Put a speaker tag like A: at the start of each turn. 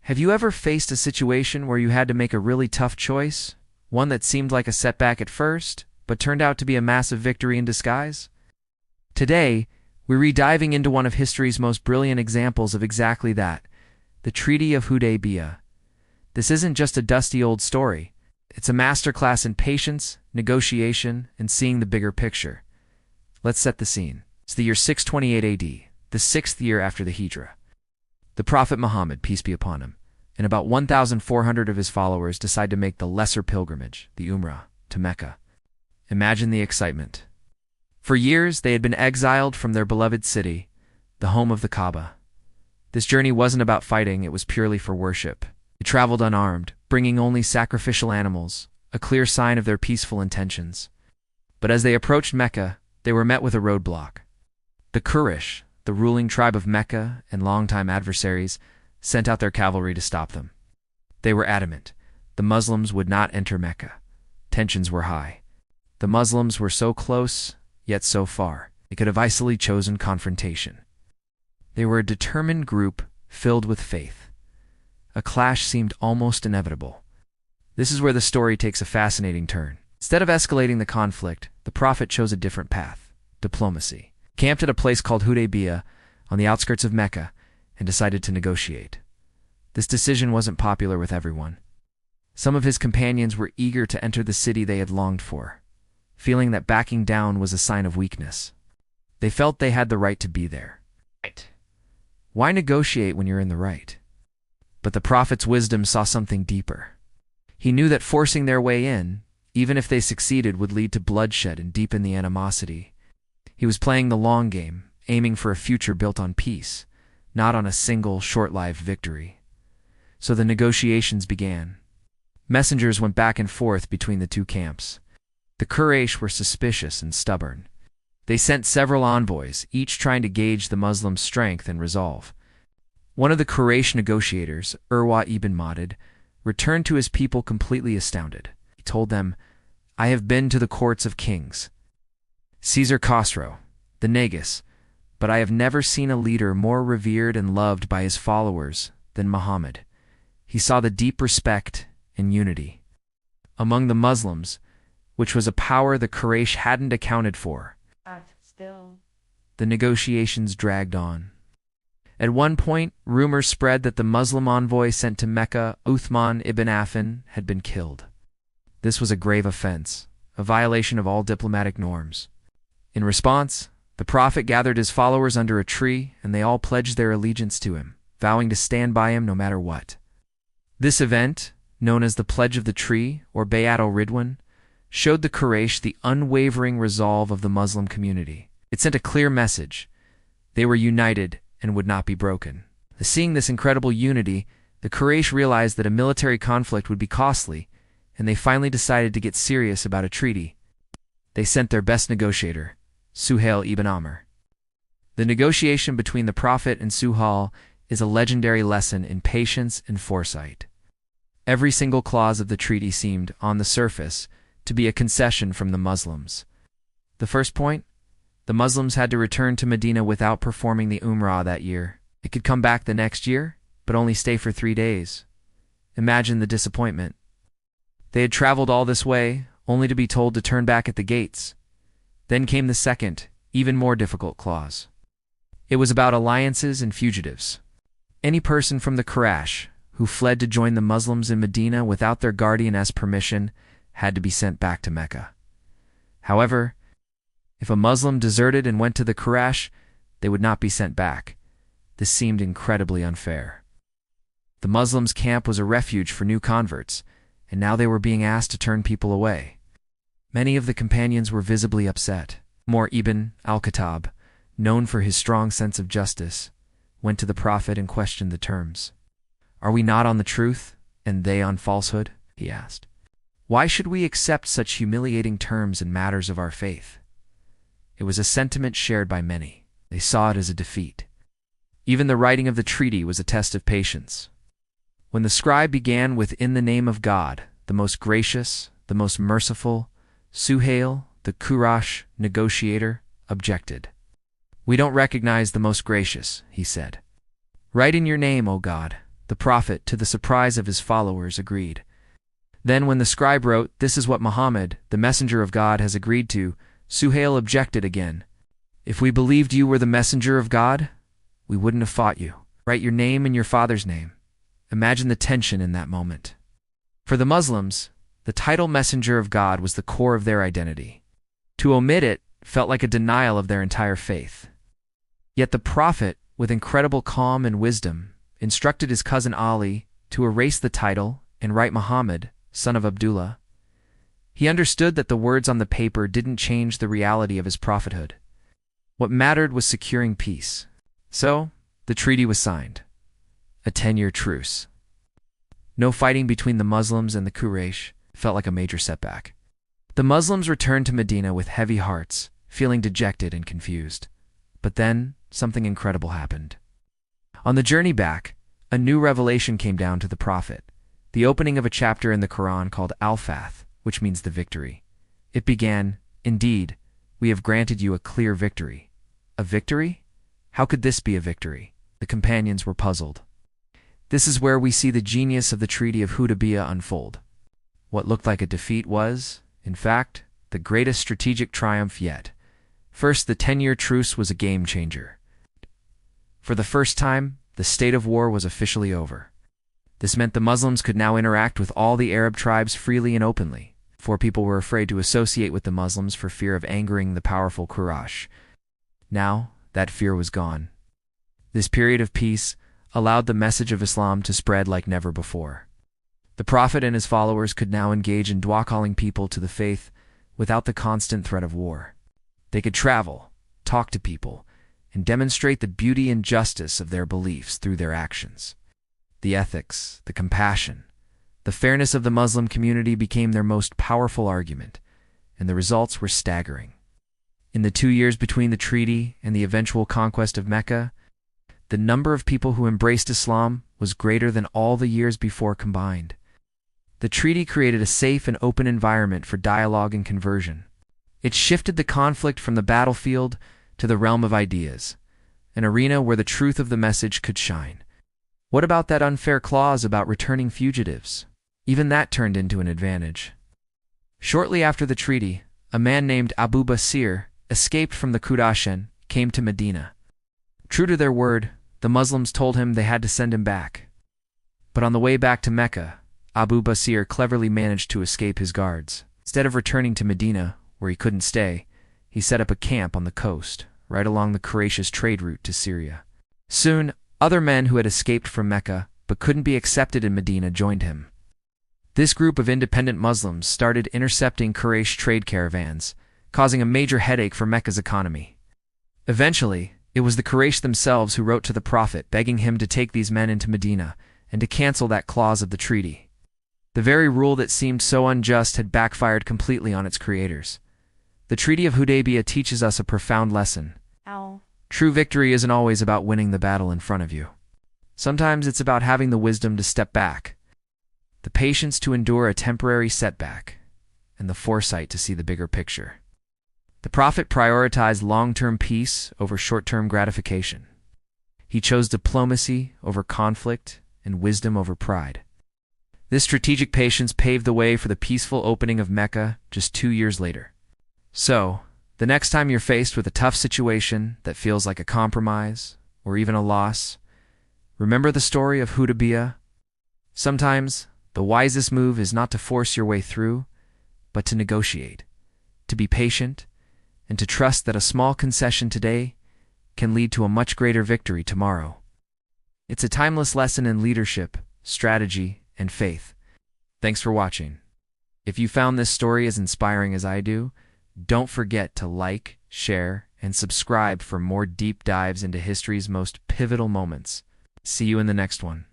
A: Have you ever faced a situation where you had to make a really tough choice? One that seemed like a setback at first, but turned out to be a massive victory in disguise? Today, we're rediving into one of history's most brilliant examples of exactly that, the Treaty of Hudaybiyyah. This isn't just a dusty old story. It's a masterclass in patience, negotiation, and seeing the bigger picture. Let's set the scene. It's the year 628 AD, the 6th year after the Hijrah. The Prophet Muhammad, peace be upon him, and about 1,400 of his followers decide to make the lesser pilgrimage, the Umrah, to Mecca. Imagine the excitement. For years, they had been exiled from their beloved city, the home of the Kaaba. This journey wasn't about fighting, it was purely for worship. They traveled unarmed, bringing only sacrificial animals, a clear sign of their peaceful intentions. But as they approached Mecca, they were met with a roadblock. The Quraysh, the ruling tribe of Mecca and longtime adversaries, sent out their cavalry to stop them. They were adamant. The Muslims would not enter Mecca. Tensions were high. The Muslims were so close, yet so far. They could have easily chosen confrontation. They were a determined group filled with faith. A clash seemed almost inevitable. This is where the story takes a fascinating turn. Instead of escalating the conflict, the Prophet chose a different path: diplomacy. Camped at a place called Hudaybiyyah on the outskirts of Mecca and decided to negotiate. This decision wasn't popular with everyone. Some of his companions were eager to enter the city they had longed for, feeling that backing down was a sign of weakness. They felt they had the right to be there. Why negotiate when you're in the right? But the Prophet's wisdom saw something deeper. He knew that forcing their way in, even if they succeeded, would lead to bloodshed and deepen the animosity. He was playing the long game, aiming for a future built on peace, not on a single, short-lived victory. So the negotiations began. Messengers went back and forth between the two camps. The Quraysh were suspicious and stubborn. They sent several envoys, each trying to gauge the Muslims' strength and resolve. One of the Quraysh negotiators, Urwa ibn Madid, returned to his people completely astounded. He told them, "I have been to the courts of kings, Caesar Khosrow, the Negus, but I have never seen a leader more revered and loved by his followers than Muhammad." He saw the deep respect and unity among the Muslims, which was a power the Quraysh hadn't accounted for. The negotiations dragged on. At one point, rumors spread that the Muslim envoy sent to Mecca, Uthman ibn Affan, had been killed. This was a grave offense, a violation of all diplomatic norms. In response, the Prophet gathered his followers under a tree, and they all pledged their allegiance to him, vowing to stand by him no matter what. This event, known as the Pledge of the Tree, or Bayah al-Ridwan, showed the Quraysh the unwavering resolve of the Muslim community. It sent a clear message. They were united and would not be broken. Seeing this incredible unity, the Quraysh realized that a military conflict would be costly, and they finally decided to get serious about a treaty. They sent their best negotiator, Suhail ibn Amr. The negotiation between the Prophet and Suhail is a legendary lesson in patience and foresight. Every single clause of the treaty seemed, on the surface, to be a concession from the Muslims. The first point: the Muslims had to return to Medina without performing the Umrah that year. They could come back the next year, but only stay for 3 days. Imagine the disappointment. They had traveled all this way, only to be told to turn back at the gates. Then came the second, even more difficult clause. It was about alliances and fugitives. Any person from the Quraysh who fled to join the Muslims in Medina without their guardian's permission had to be sent back to Mecca. However, if a Muslim deserted and went to the Quraysh, they would not be sent back. This seemed incredibly unfair. The Muslims' camp was a refuge for new converts, and now they were being asked to turn people away. Many of the companions were visibly upset. Umar ibn al-Khattab, known for his strong sense of justice, went to the Prophet and questioned the terms. "Are we not on the truth, and they on falsehood?" he asked. "Why should we accept such humiliating terms in matters of our faith?" It was a sentiment shared by many. They saw it as a defeat. Even the writing of the treaty was a test of patience. When the scribe began with "In the name of God, the most gracious, the most merciful," Suhail, the Quraysh negotiator, objected. "We don't recognize the most gracious," he said. "Write in your name, O God, The prophet, to the surprise of his followers, agreed. Then when the scribe wrote, "This is what Muhammad, the messenger of God, has agreed to," Suhail objected again. "If we believed you were the messenger of God, we wouldn't have fought you. Write your name and your father's name." Imagine the tension in that moment. For the Muslims, the title messenger of God was the core of their identity. To omit it felt like a denial of their entire faith. Yet the prophet, with incredible calm and wisdom, instructed his cousin Ali to erase the title and write Muhammad, son of Abdullah. He understood that the words on the paper didn't change the reality of his prophethood. What mattered was securing peace. So, the treaty was signed. A 10-year truce. No fighting between the Muslims and the Quraysh felt like a major setback. The Muslims returned to Medina with heavy hearts, feeling dejected and confused. But then, something incredible happened. On the journey back, a new revelation came down to the prophet, the opening of a chapter in the Quran called Al-Fath, which means the victory. It began, "Indeed, we have granted you a clear victory." A victory? How could this be a victory? The companions were puzzled. This is where we see the genius of the Treaty of Hudaybiyyah unfold. What looked like a defeat was, in fact, the greatest strategic triumph yet. First, the 10-year truce was a game-changer. For the first time, the state of war was officially over. This meant the Muslims could now interact with all the Arab tribes freely and openly, for people were afraid to associate with the Muslims for fear of angering the powerful Quraysh. Now, that fear was gone. This period of peace allowed the message of Islam to spread like never before. The Prophet and his followers could now engage in dua calling people to the faith without the constant threat of war. They could travel, talk to people, and demonstrate the beauty and justice of their beliefs through their actions. The ethics, the compassion, the fairness of the Muslim community became their most powerful argument, and the results were staggering. In the 2 years between the treaty and the eventual conquest of Mecca, the number of people who embraced Islam was greater than all the years before combined. The treaty created a safe and open environment for dialogue and conversion. It shifted the conflict from the battlefield to the realm of ideas, an arena where the truth of the message could shine. What about that unfair clause about returning fugitives? Even that turned into an advantage. Shortly after the treaty, a man named Abu Basir escaped from the Quraysh and came to Medina. True to their word, the Muslims told him they had to send him back. But on the way back to Mecca, Abu Basir cleverly managed to escape his guards. Instead of returning to Medina, where he couldn't stay, he set up a camp on the coast, right along the Quraysh's trade route to Syria. Soon, other men who had escaped from Mecca but couldn't be accepted in Medina joined him. This group of independent Muslims started intercepting Quraysh trade caravans, causing a major headache for Mecca's economy. Eventually, it was the Quraysh themselves who wrote to the Prophet begging him to take these men into Medina and to cancel that clause of the treaty. The very rule that seemed so unjust had backfired completely on its creators. The Treaty of Hudaybiyyah teaches us a profound lesson. True victory isn't always about winning the battle in front of you. Sometimes it's about having the wisdom to step back, the patience to endure a temporary setback, and the foresight to see the bigger picture. The Prophet prioritized long-term peace over short-term gratification. He chose diplomacy over conflict and wisdom over pride. This strategic patience paved the way for the peaceful opening of Mecca just 2 years later. So, the next time you're faced with a tough situation that feels like a compromise or even a loss, remember the story of Hudaybiyyah. Sometimes, the wisest move is not to force your way through, but to negotiate, to be patient, and to trust that a small concession today can lead to a much greater victory tomorrow. It's a timeless lesson in leadership, strategy, and faith. Thanks for watching. If you found this story as inspiring as I do, don't forget to like, share, and subscribe for more deep dives into history's most pivotal moments. See you in the next one.